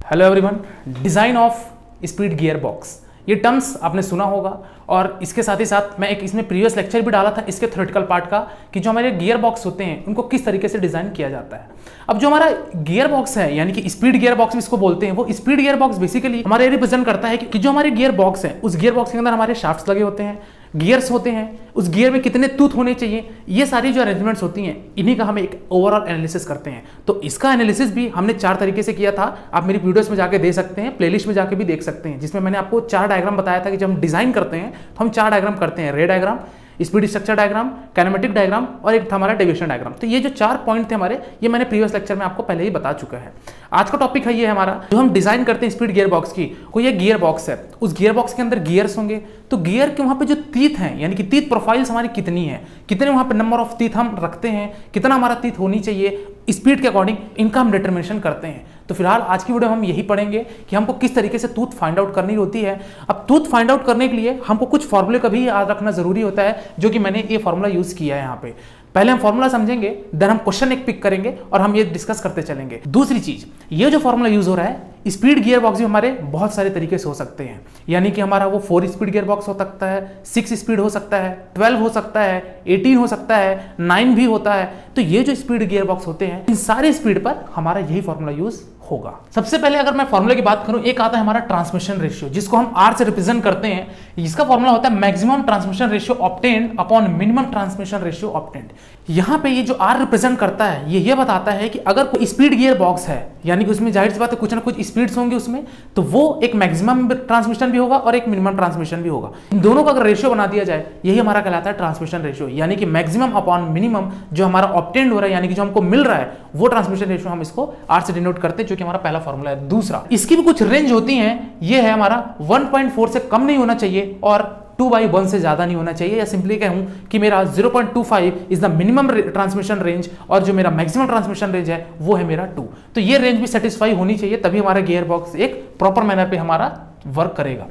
Hello everyone, design of speed gear box, ये terms आपने सुना होगा और इसके साथ ही साथ मैं एक इसमें प्रीवियस लेक्चर भी डाला था इसके थ्योरेटिकल पार्ट का कि जो हमारे गियर बॉक्स होते हैं उनको किस तरीके से डिज़ाइन किया जाता है। अब जो हमारा गियर बॉक्स है यानी कि स्पीड गियर बॉक्स भी इसको बोलते हैं, वो स्पीड गियर बॉक्स बेसिकली हमारे रिप्रेजेंट करता है कि जो हमारे गियर बॉक्स है उस गियर बॉक्स के अंदर हमारे शाफ्ट्स लगे होते हैं, गियर्स होते हैं, उस गियर में कितने टूथ होने चाहिए, ये सारी जो अरेंजमेंट्स होती हैं इन्हीं का हम एक ओवरऑल एनालिसिस करते हैं। तो इसका एनालिसिस भी हमने 4 तरीके से किया था, आप मेरी वीडियोस में जाके दे सकते हैं, प्लेलिस्ट में जाके भी देख सकते हैं, जिसमें मैंने आपको 4 डायग्राम बताया था कि जब हम डिजाइन करते हैं तो हम 4 डायग्राम करते हैं, रे diagram, speed structure diagram, kinematic diagram और एक था हमारा डेविएशन डायग्राम। तो ये जो 4 पॉइंट थे हमारे, ये मैंने प्रीवियस लेक्चर में आपको पहले ही बता चुका है। आज का टॉपिक है ये हमारा, जो हम डिजाइन करते हैं स्पीड गियर बॉक्स की, कोई ये गियर बॉक्स है, उस गियर बॉक्स के अंदर गियर्स होंगे, तो गियर के वहां पे जो तीत हैं यानी कि तीत प्रोफाइल्स हमारी कितनी है, कितने वहां पे नंबर ऑफ तीत हम रखते हैं, कितना हमारा तीत होनी चाहिए स्पीड के अकॉर्डिंग, इनका हम डिटर्मिनेशन करते हैं। तो फिलहाल आज की वीडियो हम यही पढ़ेंगे कि हमको किस तरीके से टूथ फाइंड आउट करनी होती है। अब टूथ फाइंड आउट करने के लिए हमको कुछ फॉर्मूले का भी याद रखना जरूरी होता है, जो कि मैंने ये फॉर्मूला यूज किया है यहाँ पे। पहले हम फॉर्मूला समझेंगे, देन हम क्वेश्चन एक पिक करेंगे और हम ये डिस्कस करते चलेंगे। दूसरी चीज, ये जो फॉर्मूला यूज हो रहा है, स्पीड गियर बॉक्स भी हमारे बहुत सारे तरीके से हो सकते हैं, यानी कि हमारा वो 4 स्पीड गियर बॉक्स हो सकता है, 6 स्पीड हो सकता है, 12 हो सकता है, 18 हो सकता है, 9 भी होता है। तो ये जो स्पीड गियर बॉक्स होते हैं, इन सारे स्पीड पर हमारा यही फॉर्मूला यूज होगा। सबसे पहले अगर मैं फॉर्मूले की बात करूं, एक आता है हमारा ट्रांसमिशन रेशियो, जिसको हम आर से रिप्रेजेंट करते हैं। इसका फॉर्मूला होता है maximum transmission ratio obtained upon minimum transmission ratio obtained. यहां पे ये जो आर रिप्रेजेंट करता है, ये बताता है कि अगर कोई स्पीड गियर बॉक्स है, यानी कि उसमें जाहिर सी बात है कुछ ना कुछ स्पीड्स होंगे उसमें, तो वो एक मैक्सिमम ट्रांसमिशन भी होगा और एक मिनिमम ट्रांसमिशन भी होगा। इन दोनों का अगर रेशियो बना दिया जाए, यही हमारा कहलाता है ट्रांसमिशन रेशियो, यानी कि मैक्सिमम अपॉन मिनिमम जो हमारा ऑब्टेन्ड हो रहा है, यानी कि जो हमको मिल रहा है, वो ट्रांसमिशन रेशियो हम इसको आर से डिनोट करते हैं, जो कि हमारा पहला फॉर्मूला है। दूसरा, इसकी भी कुछ रेंज होती है, ये है हमारा 1.4 से कम नहीं होना चाहिए और 2/1 से ज्यादा नहीं होना चाहिए, या सिंपली कहूं कि मेरा 0.25 is the minimum transmission range और जो मेरा मैक्सिमम ट्रांसमिशन रेंज है वो है मेरा 2। तो ये रेंज भी सेटिस्फाई होनी चाहिए, तभी हमारा गियर बॉक्स एक प्रॉपर मैनर पे हमारा वर्क करेगा।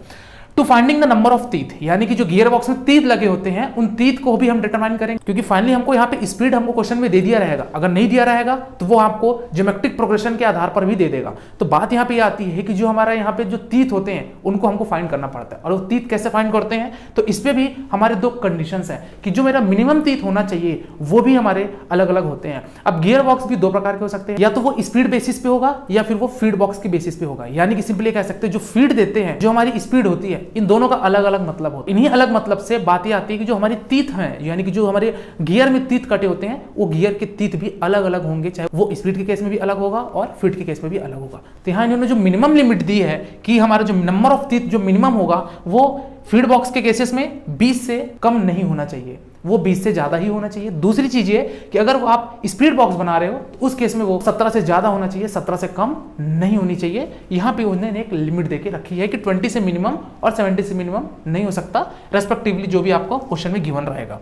To finding the number of teeth, यानी कि जो गियर बॉक्स में तीत लगे होते हैं, उन तीत को भी हम डिटरमाइन करेंगे, क्योंकि फाइनली हमको यहाँ पे स्पीड हमको क्वेश्चन में दे दिया रहेगा, अगर नहीं दिया रहेगा तो वो आपको ज्योमेट्रिक प्रोग्रेशन के आधार पर भी दे देगा। तो बात यहाँ पे आती है कि जो हमारा यहाँ पे जो तीत होते हैं उनको हमको फाइंड करना पड़ता है, और वो तीत कैसे फाइंड करते हैं, तो इस पे भी हमारे 2 कंडीशंस है कि जो मेरा मिनिमम तीत होना चाहिए वो भी हमारे अलग अलग होते हैं। अब गियर बॉक्स भी 2 प्रकार के हो सकते हैं, या तो वो स्पीड बेसिस पे होगा या फिर वो फीड बॉक्स के बेसिस पे होगा, यानी कि सिंपली कह सकते हैं जो फीड देते हैं, जो हमारी स्पीड होती है, इन दोनों का अलग अलग मतलब होता है। इन्हीं अलग मतलब से बात ये आती है कि जो हमारी तीत हैं, यानी कि जो हमारे गियर में तीत कटे होते हैं, वो गियर के तीत भी अलग अलग होंगे, चाहे वो स्पीड के केस में भी अलग होगा और फीड के केस में भी अलग होगा। तो यहां इन्होंने जो मिनिमम लिमिट दी है कि हमारा जो नंबर ऑफ तीत जो मिनिमम होगा वो फीड बॉक्स के केसेस में 20 से कम नहीं होना चाहिए, वो 20 से ज्यादा ही होना चाहिए। दूसरी चीज ये कि अगर आप स्पीड बॉक्स बना रहे हो तो उस केस में वो 17 से ज्यादा होना चाहिए, 17 से कम नहीं होनी चाहिए। यहां पे उन्होंने एक लिमिट देके रखी है कि 20 से मिनिमम और 70 से मिनिमम नहीं हो सकता, रेस्पेक्टिवली जो भी आपको क्वेश्चन में गिवन रहेगा।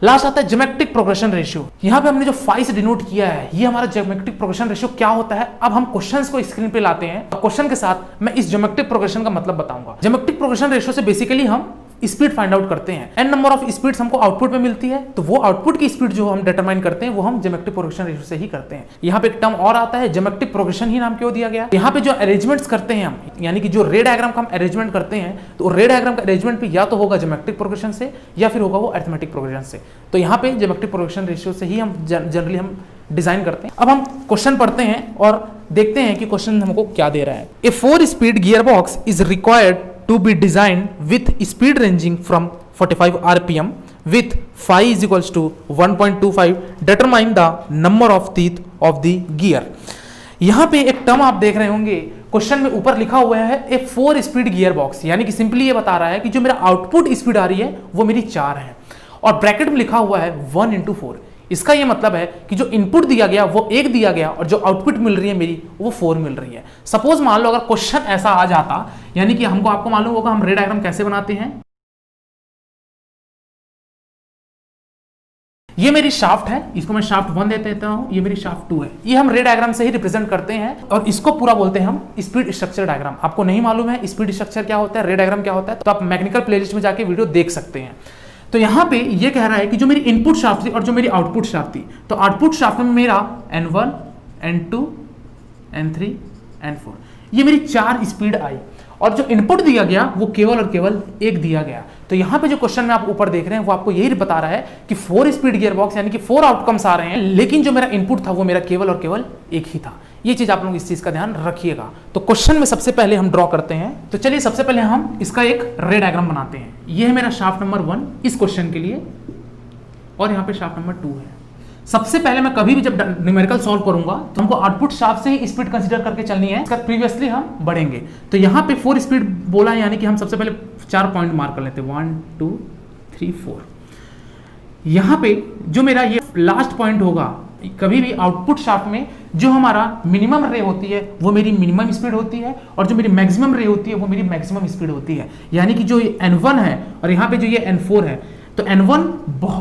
लास्ट आता है ज्योमेट्रिक प्रोग्रेशन रेशियो। यहां पे हमने जो 5 से डिनोट किया है, ये हमारा ज्योमेट्रिक प्रोग्रेशन रेशियो क्या होता है। अब हम क्वेश्चंस को स्क्रीन पे लाते हैं और क्वेश्चन के साथ मैं इस ज्योमेट्रिक प्रोग्रेशन का मतलब बताऊंगा। ज्योमेट्रिक प्रोग्रेशन रेशियो से बेसिकली हम स्पीड फाइंड आउट करते हैं, एन नंबर ऑफ स्पीड्स हमको आउटपुट में मिलती है, तो वो आउटपुट की स्पीड जो हम डिटरमाइन करते हैं वो हम ज्योमेट्रिक प्रोग्रेशन रेशियो से ही करते हैं। यहाँ पे एक टर्म और आता है, ज्योमेट्रिक प्रोग्रेशन ही नाम क्यों दिया गया। यहाँ पे जो अरेंजमेंट्स करते हैं हम, यानी कि जो रे डायग्राम का हम अरेंजमेंट करते हैं, तो रे डायग्राम का अरेंजमेंट भी या तो होगा ज्योमेट्रिक प्रोग्रेशन से या फिर होगा वो अरिथमेटिक प्रोग्रेशन से। तो यहाँ पे ज्योमेट्रिक प्रोग्रेशन रेशियो से ही हम जनरली हम डिजाइन करते हैं। अब हम क्वेश्चन पढ़ते हैं और देखते हैं कि क्वेश्चन हमको क्या दे रहा है। A 4 speed gear box is required to be designed with speed ranging from 45 rpm with phi is equals to 1.25, determine the number of teeth of the gear। यहां पे एक टर्म आप देख रहे होंगे, क्वेश्चन में ऊपर लिखा हुआ है ए 4 स्पीड गियर बॉक्स, यानी कि सिंपली ये बता रहा है कि जो मेरा आउटपुट स्पीड आ रही है वो मेरी 4 है, और ब्रैकेट में लिखा हुआ है 1 × 4। इसका ये मतलब है कि जो इनपुट दिया गया वो 1 दिया गया और जो आउटपुट मिल रही है मेरी वो 4 मिल रही है। सपोज मान लो अगर क्वेश्चन ऐसा आ जाता, यानी कि हमको आपको मालूम होगा हम रे डायग्राम कैसे बनाते हैं। ये मेरी शाफ्ट है, इसको मैं शाफ्ट 1 दे देता हूं, ये मेरी शाफ्ट 2 है। ये हम रे डायग्राम से ही रिप्रेजेंट करते हैं और इसको पूरा बोलते हैं हम स्पीड स्ट्रक्चर डायग्राम। आपको नहीं मालूम है स्पीड स्ट्रक्चर क्या होता है, रे डायग्राम क्या होता है, तो आप मैकेनिकल प्लेलिस्ट में जाके वीडियो देख सकते हैं। तो यहां पे ये कह रहा है कि जो मेरी इनपुट शाफ्ट थी और जो मेरी आउटपुट शाफ्ट थी, तो आउटपुट शाफ्ट में मेरा N1 N2 N3 N4 ये मेरी 4 स्पीड आई और जो इनपुट दिया गया वो केवल और केवल एक दिया गया। तो यहाँ पे जो क्वेश्चन में आप ऊपर देख रहे हैं वो आपको यही बता रहा है कि 4 स्पीड गियर बॉक्स यानी कि 4 आउटकम्स आ रहे हैं, लेकिन जो मेरा इनपुट था वो मेरा केवल और केवल एक ही था। ये चीज आप लोग इस चीज का ध्यान रखिएगा। तो क्वेश्चन में सबसे पहले हम ड्रॉ करते हैं। तो चलिए सबसे पहले हम इसका एक रे डायग्राम बनाते हैं। ये है मेरा शाफ्ट नंबर 1 इस क्वेश्चन के लिए और यहाँ पे शाफ्ट नंबर 2 है। सबसे पहले मैं कभी भी जब न्यूमेरिकल सॉल्व करूंगा तो हमको आउटपुट शाफ्ट से ही स्पीड कंसीडर करके चलनी है, इसका प्रीवियसली हम बढ़ेंगे। तो यहाँ पे 4 स्पीड बोला है, यानी कि हम सबसे पहले 4 पॉइंट मार्क कर लेते हैं, 1 2 3 4। यहाँ पे जो मेरा ये लास्ट पॉइंट होगा, कभी भी आउटपुट शाफ्ट में जो हमारा मिनिमम रे होती है वो मेरी मिनिमम स्पीड होती है और जो मेरी मैक्सिमम रे होती है वो मेरी मैक्सिमम स्पीड होती है। यानी कि जो ये N1 है और यहाँ पे जो ये N4 है, तो N1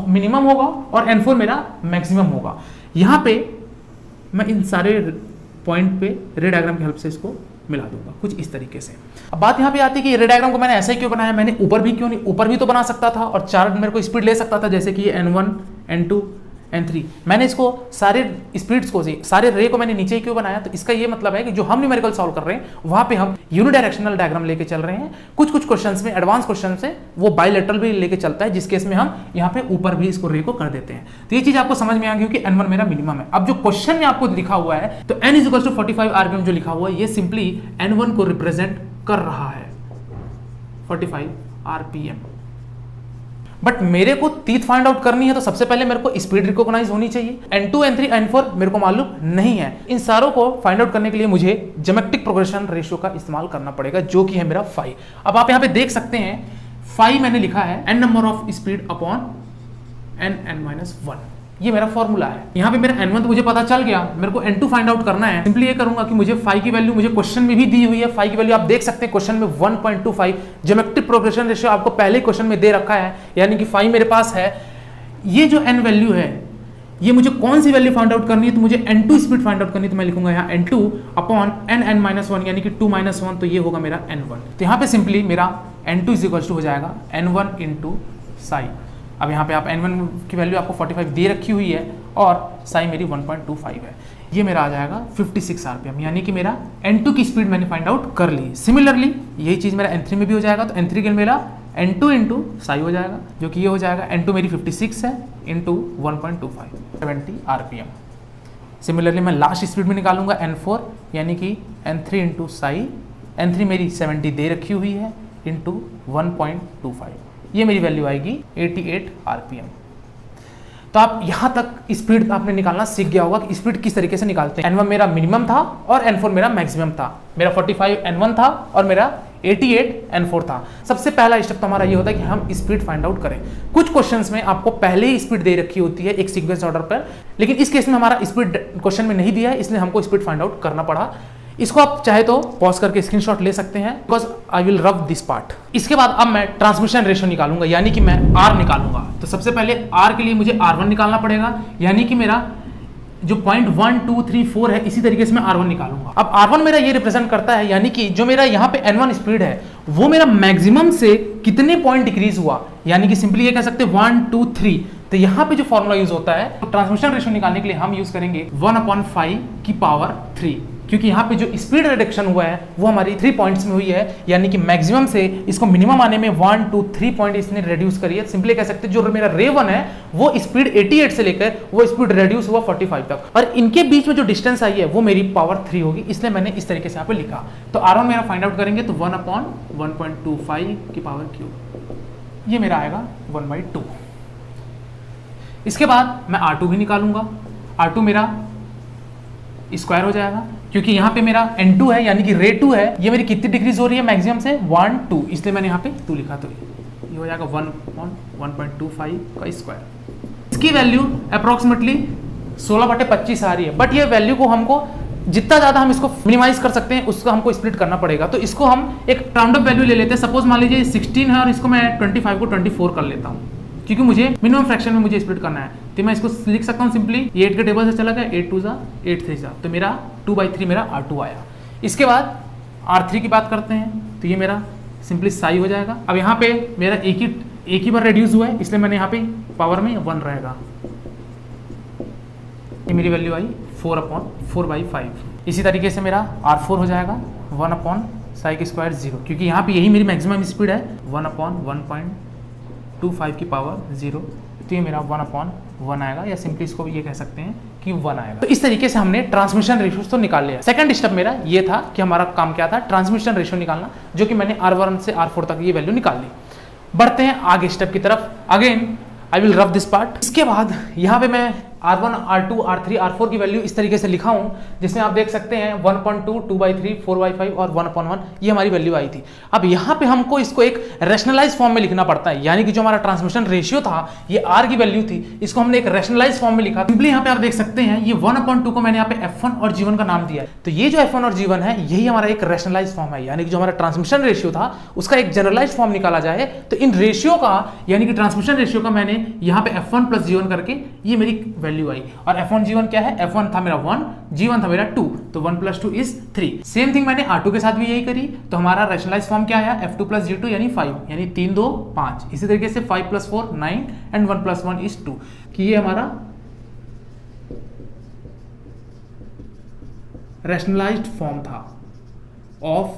मिनिमम होगा और N4 मेरा मैक्सिमम होगा। यहाँ पे मैं इन सारे पॉइंट पे रे डायग्राम की हेल्प से इसको मिला दूंगा कुछ इस तरीके से। अब बात यहाँ पे आती है कि रे डायग्राम को मैंने ऐसे ही क्यों बनाया, मैंने ऊपर भी क्यों नहीं, ऊपर भी तो बना सकता था और 4 मेरे को स्पीड ले सकता था, जैसे कि N1 N2 N3। मैंने इसको सारे स्पीड्स को सारे रे को मैंने नीचे ही क्यों बनाया, तो इसका ये मतलब है कि जो हम न्यूमेरिकल सॉल्व कर रहे हैं वहां पे हम यूनिडायरेक्शनल डायग्राम लेके चल रहे हैं। कुछ कुछ क्वेश्चंस में, एडवांस क्वेश्चन से वो बायलैटरल भी लेके चलता है, जिस केस में हम यहाँ पे ऊपर भी इसको रे को कर देते हैं। तो ये चीज आपको समझ में आ गई कि N1 मेरा मिनिमम है। अब जो क्वेश्चन में आपको लिखा हुआ है तो N = 45 RPM जो लिखा हुआ है, ये सिंपली N1 को रिप्रेजेंट कर रहा है, 45 RPM। बट मेरे को तीत फाइंड आउट करनी है तो सबसे पहले मेरे को स्पीड रिकॉग्नाइज होनी चाहिए। N2 N3 N4 मेरे को मालूम नहीं है। इन सारों को फाइंड आउट करने के लिए मुझे ज्योमेट्रिक प्रोग्रेशन रेशियो का इस्तेमाल करना पड़ेगा, जो कि है मेरा फाई। अब आप यहाँ पे देख सकते हैं फाई मैंने लिखा है n number of speed upon n(n-1). ये मेरा फॉर्मूला है। यहाँ पे मेरा N1 तो मुझे पता चल गया, मेरे को N2 फाइंड आउट करना है। सिंपली ये करूंगा कि मुझे फाई की वैल्यू मुझे क्वेश्चन में भी दी हुई है। फाई की वैल्यू आप देख सकते हैं क्वेश्चन में 1.25 ज्योमेट्रिक प्रोग्रेशन रेशियो आपको पहले क्वेश्चन में दे रखा है, यानी कि फाई मेरे पास है। ये जो n वैल्यू है ये मुझे कौन सी वैल्यू फाइंड आउट करनी है, तो मुझे N2 स्पीड फाइंड आउट करनी है। तो मैं लिखूंगा यहाँ N2 अपॉन n(n-1) यानी कि 2 - 1, तो ये होगा मेरा N1। तो यहाँ पे सिंपली मेरा N2 = हो जाएगा N1 × साई। अब यहाँ पे आप N1 की वैल्यू आपको 45 दे रखी हुई है और साई मेरी 1.25 है। ये मेरा आ जाएगा 56 RPM, यानी कि मेरा N2 की स्पीड मैंने फाइंड आउट कर ली। सिमिलरली यही चीज़ मेरा N3 में भी हो जाएगा, तो N3 के लिए मेरा N2 × साई हो जाएगा, जो कि ये हो जाएगा N2 मेरी 56 है इंटू 1.25 70 RPM। सिमिलरली मैं लास्ट स्पीड में निकालूंगा N4 यानी कि N3 × साई। N3 मेरी 70 दे रखी हुई है इंटू 1.25, ये मेरी वैल्यू आएगी 88 RPM। तो आप यहां तक स्पीड आपने निकालना सीख गया होगा कि स्पीड किस तरीके से निकालते हैं। N1 मेरा मिनिमम था और N4 मेरा मैक्सिमम था। मेरा 45 N1 था और मेरा 88 N4 था। सबसे पहला स्टेप तो हमारा ये होता है कि हम स्पीड फाइंड आउट करें। कुछ क्वेश्चंस में आपको पहले ही स्पीड दे रखी होती है एक सीक्वेंस ऑर्डर पर, लेकिन इस केस में हमारा स्पीड क्वेश्चन में नहीं दिया है, इसलिए हमको स्पीड फाइंड आउट करना पड़ा। इसको आप चाहे तो पॉज करके स्क्रीनशॉट ले सकते हैं, because I will rub this part. इसके बाद अब मैं ट्रांसमिशन रेशियो निकालूंगा, यानी कि मैं R निकालूंगा। तो सबसे पहले R के लिए मुझे R1 निकालना पड़ेगा, यानी कि मेरा जो पॉइंट 1 2 3 4 है, इसी तरीके से मैं R1 निकालूंगा। अब R1 मेरा ये रिप्रेजेंट करता है, यानी कि जो मेरा यहाँ पे N1 स्पीड है वो मेरा मैक्सिमम से कितने पॉइंट डिक्रीज हुआ, यानी कि सिंपली ये कह सकते हैं 1 2 3। तो यहाँ पे जो फॉर्मूला यूज होता है तो ट्रांसमिशन रेशियो निकालने के लिए हम यूज करेंगे 1/5 की पावर 3, क्योंकि यहाँ पे जो स्पीड रिडक्शन हुआ है वो हमारी 3 पॉइंट्स में हुई है, यानी कि मैक्सिमम से इसको मिनिमम आने में 1 2 3 पॉइंट इसने रिड्यूस करी है। सिंपली कह सकते हैं जो मेरा रे 1 है वो स्पीड 88 से लेकर वो स्पीड रिड्यूस हुआ 45 तक, और इनके बीच में जो डिस्टेंस आई है वो मेरी पावर 3 होगी, इसलिए मैंने इस तरीके से यहाँ पे लिखा। तो R1 मेरा फाइंड आउट करेंगे तो 1/1.25 की पावर क्यूब, ये मेरा आएगा 1/2। इसके बाद मैं R2 भी निकालूंगा। R2 मेरा स्क्वायर हो जाएगा, क्योंकि यहाँ पे मेरा N2 है यानी कि रे 2 है, ये मेरी कितनी डिक्रीज हो रही है मैक्सिमम से 1 2, इसलिए मैंने यहाँ पे 2 लिखा, तो ये हो जाएगा 1/1.25 का स्क्वायर। इसकी वैल्यू अप्रोक्सीमेटली 16/25 आ रही है, बट ये वैल्यू को हमको जितना ज़्यादा हम इसको मिनिमाइज कर सकते हैं उसको हमको स्प्लिट करना पड़ेगा। तो इसको हम एक राउंड अप वैल्यू ले लेते हैं। सपोज मान लीजिए 16 है और इसको मैं 25 को 24 कर लेता हूँ, क्योंकि मुझे मिनिमम फ्रैक्शन में मुझे स्प्लिट करना है। तो मैं इसको लिख सकता हूँ सिंपली, ये 8 के टेबल से चला गया, 8 2 ज़ा 8 3 ज़ा, तो मेरा 2/3 मेरा R2 आया। इसके बाद R3 की बात करते हैं, तो ये मेरा सिंपली साई हो जाएगा। अब यहाँ पे मेरा एक ही बार रिड्यूस हुआ है, इसलिए मैंने यहाँ पे पावर में 1 रहेगा, ये मेरी वैल्यू आई 4/4/5। इसी तरीके से मेरा R4 हो जाएगा 1/साइक² 0, क्योंकि यहाँ पे यही मेरी मैक्सिमम स्पीड है 1/1.25 की पावर 0, तो ये मेरा 1/1 आएगा, या सिंपली इसको ये कह सकते हैं कि 1 आएगा। तो इस तरीके से हमने ट्रांसमिशन रेशियो तो निकाल लिया। सेकंड स्टेप मेरा ये था कि हमारा काम क्या था, ट्रांसमिशन रेशियो निकालना, जो कि मैंने R1 से R4 तक ये वैल्यू निकाल ली। बढ़ते हैं आगे स्टेप की तरफ। Again I will rough this part. इसके बाद यहाँ पे मैं R1, R2, R3, R4 की वैल्यू इस तरीके से लिखा हूँ, जिसमें आप देख सकते हैं 1.2, 2/3, 4/5 और 1/1 ये हमारी वैल्यू आई थी। अब यहाँ पे हमको इसको एक रैशनलाइज फॉर्म में लिखना पड़ता है, यानी कि जो हमारा ट्रांसमिशन रेशियो था, ये R की वैल्यू थी, इसको हमने एक रैशनलाइज फॉर्म में लिखा। सिंपली यहाँ पे आप देख सकते हैं ये 1/2 को मैंने यहाँ पे F1 और G1 का नाम दिया है। तो ये जो F1 और G1 है, यही हमारा एक रैशनलाइज फॉर्म है, यानी कि जो हमारा ट्रांसमिशन रेशियो था उसका एक जनरलाइज फॉर्म निकाला जाए। तो इन रेशियो का, यानी कि ट्रांसमिशन रेशियो का, मैंने यहाँ पे F1 + G1 करके ये मेरी वैल्यू आई। और F1 G1 क्या है, F1 था मेरा 1, G1 था मेरा 2, तो 1 + 2 = 3। सेम थिंग मैंने R2 के साथ भी यही करी, तो हमारा रैशनलाइज फॉर्म क्या आया, F2 + G2 यानी 5, यानी 3, 2, 5। इसी तरीके से 5 + 4 9 एंड 1 + 1 = 2, कि ये हमारा रैशनलाइज्ड फॉर्म था of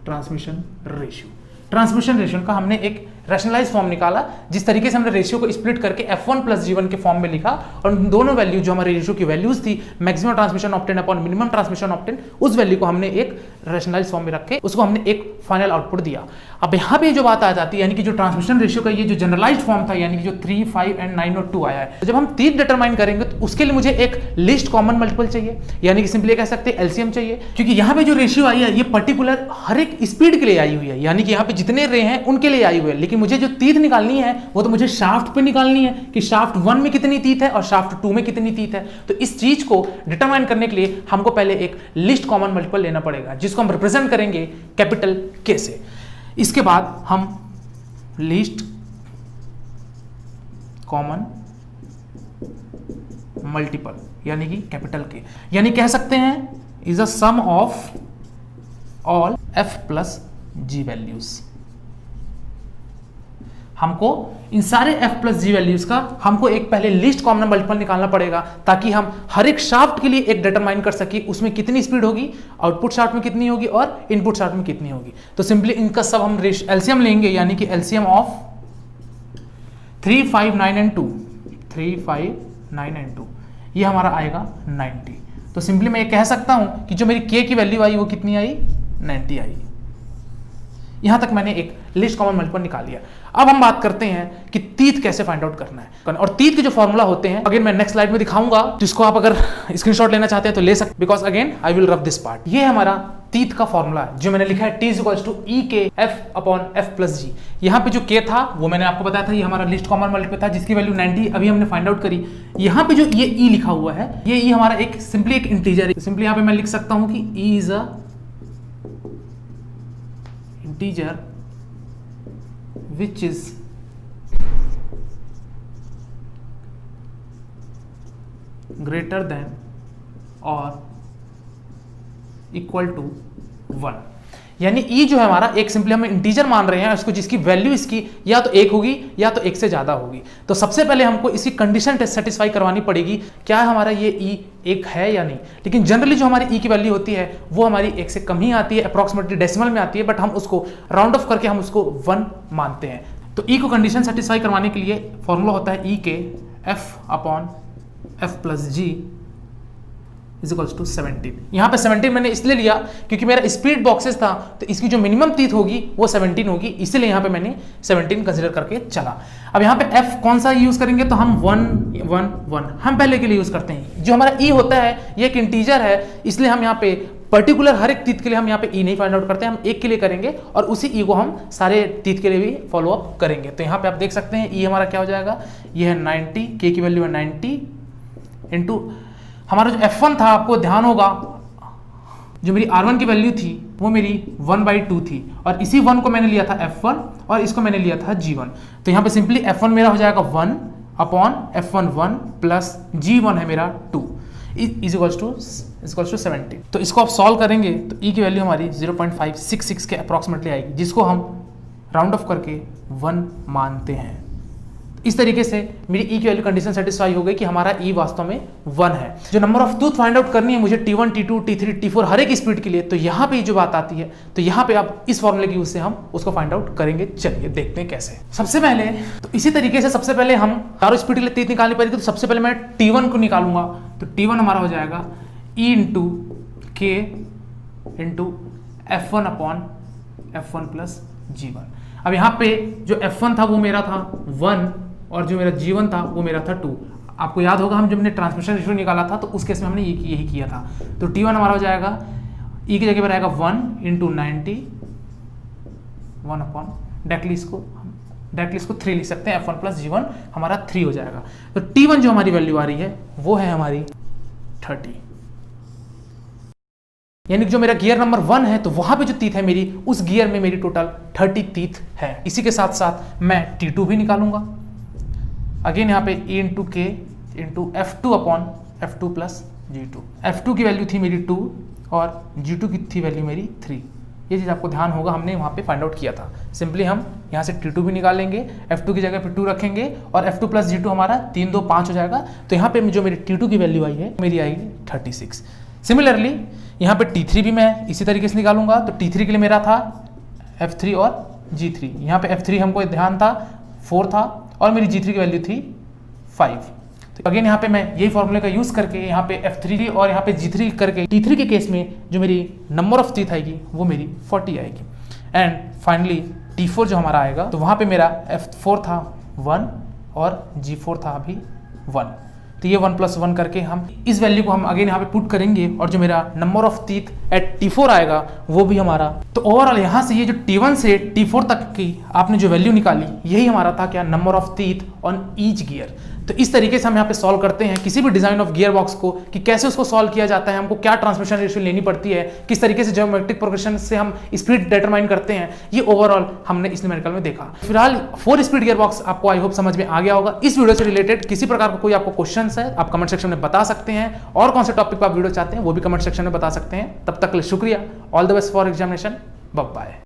transmission ratio. Transmission ratio का हमने एक रैशनलाइज फॉर्म निकाला, जिस तरीके से हमने रेशियो को स्प्लिट करके F1 + G1 के फॉर्म में लिखा, और दोनों वैल्यू जो हमारे रेशियो की वैल्यूज थी, maximum transmission obtain upon minimum transmission obtain, उस वैल्यू को हमने एक रैशनलाइज फॉर्म में रखे, उसको हमने एक फाइनल आउटपुट दिया। अब यहाँ पे जो बात आ जाती है, यानी कि जो ट्रांसमिशन रेशियो का ये जो जनरलाइज्ड फॉर्म था, यानी कि जो 3, 5 एंड 9 और 2 आया है, तो जब हम 3 डिटरमाइन करेंगे तो उसके लिए मुझे एक लीस्ट कॉमन मल्टीपल चाहिए, यानी कि सिंपली कह सकते हैं एलसीएम चाहिए, क्योंकि यहाँ पे जो रेशियो आई है ये पर्टिकुलर हर एक स्पीड के लिए आई हुई है, यानी कि यहाँ पे जितने रे हैं उनके लिए आई हुई है। लेकिन मुझे जो तीत निकालनी है वो तो मुझे शाफ्ट पे निकालनी है कि शाफ्ट 1 में कितनी तीत है और शाफ्ट 2 में कितनी तीत है। तो इस चीज को डिटरमाइन करने के लिए हमको पहले एक लिस्ट कॉमन मल्टीपल लेना पड़ेगा, जिसको हम रिप्रेजेंट करेंगे कैपिटल के से। इसके बाद हम लिस्ट कॉमन मल्टीपल यानी कि कैपिटल के, यानी कह सकते हैं is a sum of all F + G values. हमको इन सारे F + G वैल्यूज का हमको एक पहले लिस्ट कॉमन मल्टीपल निकालना पड़ेगा, ताकि हम हर एक शाफ्ट के लिए एक डिटरमाइन कर सके उसमें कितनी स्पीड होगी, आउटपुट शाफ्ट में कितनी होगी और इनपुट शाफ्ट में कितनी होगी। तो सिंपली इनका सब हम एलसीएम लेंगे, यानी कि एलसीएम ऑफ 3, 5, 9 एंड 2, 3, 5, 9 एंड 2, ये हमारा आएगा 90। तो सिंपली मैं ये कह सकता हूं कि जो मेरी K की वैल्यू आई वो कितनी आई, 90 आई। यहां तक मैंने एक लिस्ट कॉमन मल्टीपल निकाल लिया। अब हम बात करते हैं कि तीत कैसे फाइंड आउट करना है, और तीत के जो फॉर्मूला होते हैं अगेन मैं नेक्स्ट स्लाइड में दिखाऊंगा, जिसको आप अगर स्क्रीनशॉट लेना चाहते हैं तो ले सकते, because again I will rough this part. ये हमारा तीत का फॉर्मूला है जो मैंने लिखा है T = EK F/F + G। यहाँ पे जो K था वो मैंने आपको बताया था, ये हमारा लिस्ट कॉमन मल्टीपल था जिसकी वैल्यू 90 अभी हमने फाइंड आउट करी। यहाँ पे जो ये E लिखा हुआ है, ये E हमारा एक सिंपली एक इंटीजर है। सिंपली यहाँ पे मैं लिख सकता हूँ कि E is a integer which is greater than or equal to 1। यानी E जो है हमारा एक सिंपली हम इंटीजर मान रहे हैं इसको, जिसकी वैल्यू इसकी या तो 1 होगी या तो 1 से ज्यादा होगी। तो सबसे पहले हमको इसकी कंडीशन सेटिस्फाई करवानी पड़ेगी, क्या हमारा ये E 1 है या नहीं। लेकिन जनरली जो हमारी E की वैल्यू होती है वो हमारी 1 से कम ही आती है, अप्रॉक्सीमेटली डेसिमल में आती है, बट हम उसको राउंड ऑफ करके हम उसको 1 मानते हैं। तो E को कंडीशन सेटिस्फाई करवाने के लिए फॉर्मूला होता है EK F/F + G = 17। यहाँ पे 17 मैंने इसलिए लिया क्योंकि मेरा स्पीड बॉक्सेस था, तो इसकी जो मिनिमम तीत होगी वो 17 होगी, इसीलिए यहाँ पे मैंने 17 कंसिडर करके चला। अब यहाँ पे F कौन सा यूज करेंगे, तो हम 1, 1, 1 हम पहले के लिए यूज करते हैं। जो हमारा E होता है ये एक इंटीजर है, इसलिए हम यहाँ पे पर्टिकुलर हर एक तीत के लिए हम यहाँ पे E नहीं फाइंड आउट करते हैं, हम एक के लिए करेंगे और उसी E को हम सारे तीत के लिए भी फॉलो अप करेंगे। तो यहाँ पे आप देख सकते हैं E हमारा क्या हो जाएगा, ये है 90, K की वैल्यू है 90 इंटू हमारा जो F1 था, आपको ध्यान होगा जो मेरी R1 की वैल्यू थी वो मेरी 1/2 थी, और इसी 1 को मैंने लिया था F1 और इसको मैंने लिया था G1। तो यहाँ पे सिंपली F1 मेरा हो जाएगा 1/F1 1 प्लस G1 है मेरा 2 = 70। तो इसको आप सॉल्व करेंगे तो E की वैल्यू हमारी 0.566 के अप्रॉक्सीमेटली आएगी, जिसको हम राउंड ऑफ करके 1 मानते हैं। इस तरीके से मेरी ई की वैल्यू कंडीशन सेटिस्फाई हो गई कि हमारा ई वास्तव में 1 है। जो number of tooth find out करनी है मुझे T1, T2, T3, T4 हर एक स्पीड के लिए, तो यहाँ पे जो बात आती है, तो यहाँ पे अब इस फॉर्मूले की यूज से हम उसको फाइंड आउट करेंगे। चलिए देखते हैं कैसे। सबसे पहले तो इसी तरीके से सबसे पहले हम चारों स्पीड के लिए तीत निकालनी पड़ेगी, तो सबसे पहले मैं T1 को निकालूंगा। तो T1 हमारा हो जाएगा E इंटू के into F1 upon F1 plus G1। अब यहाँ पे जो F1 था वो मेरा था 1 और जो मेरा G1 था वो मेरा था 2। आपको याद होगा हम जब हमने ट्रांसमिशन रेशियो निकाला था तो उस केस में हमने यही किया था। तो T1 हमारा हो जाएगा E की जगह पर आएगा 1 इंटू 90 1 अपॉन डायरेक्टली इसको 3 लिख सकते हैं। F1 प्लस G1 हमारा 3 हो जाएगा। तो T1 जो हमारी वैल्यू आ रही है वो है हमारी 30, यानी कि जो मेरा गियर नंबर 1 है तो वहां पे जो तीत है मेरी, उस गियर में मेरी टोटल 30 तीत है। इसी के साथ साथ मैं T2 भी निकालूंगा। अगेन यहाँ पे E इंटू के into F2 upon F2 plus G2। F2 की वैल्यू थी मेरी 2 और G2 की थी वैल्यू मेरी 3। ये चीज़ आपको ध्यान होगा, हमने वहाँ पे फाइंड आउट किया था। सिंपली हम यहाँ से T2 भी निकालेंगे, F2 की जगह पे 2 रखेंगे और F2 प्लस G2 हमारा 3 2 5 हो जाएगा। तो यहाँ पे जो मेरी T2 की वैल्यू आई है मेरी आएगी 36। सिमिलरली यहाँ पे T3 भी मैं इसी तरीके से निकालूंगा। तो T3 के लिए मेरा था F3 और G3। यहाँ पे F3 हमको ध्यान था 4 था और मेरी G3 की वैल्यू थी 5। तो अगेन यहाँ पे मैं यही फॉर्मूले का यूज करके यहाँ पे F3 और यहाँ पे G3 करके T3 के केस में जो मेरी नंबर ऑफ तीत आएगी वो मेरी 40 आएगी। एंड फाइनली T4 जो हमारा आएगा तो वहाँ पे मेरा F4 था 1 और G4 था अभी 1। तो ये 1 प्लस 1 करके हम इस वैल्यू को हम अगेन यहाँ पे पुट करेंगे और जो मेरा नंबर ऑफ तीत एट T4 आएगा वो भी हमारा। तो ओवरऑल यहाँ से ये जो T1 से T4 तक की आपने जो वैल्यू निकाली यही हमारा था क्या, नंबर ऑफ तीत ऑन ईच गियर। तो इस तरीके से हम यहाँ पे सॉल्व करते हैं किसी भी डिजाइन ऑफ गियर बॉक्स को, कि कैसे उसको सॉल्व किया जाता है, हमको क्या ट्रांसमिशन रेशियो लेनी पड़ती है, किस तरीके से ज्योमेट्रिक प्रोग्रेशन से हम स्पीड डिटरमाइन करते हैं। ये ओवरऑल हमने इस न्यूमेरिकल में देखा। फिलहाल 4 स्पीड गियर बॉक्स आपको आई होप समझ में आ गया होगा। इस वीडियो से रिलेटेड किसी प्रकार का कोई आपको क्वेश्चन है आप कमेंट सेक्शन में बता सकते हैं, और कौन से टॉपिक पर आप वीडियो चाहते हैं वो भी कमेंट सेक्शन में बता सकते हैं। तब तक के लिए शुक्रिया। All the best for examination. Bye bye.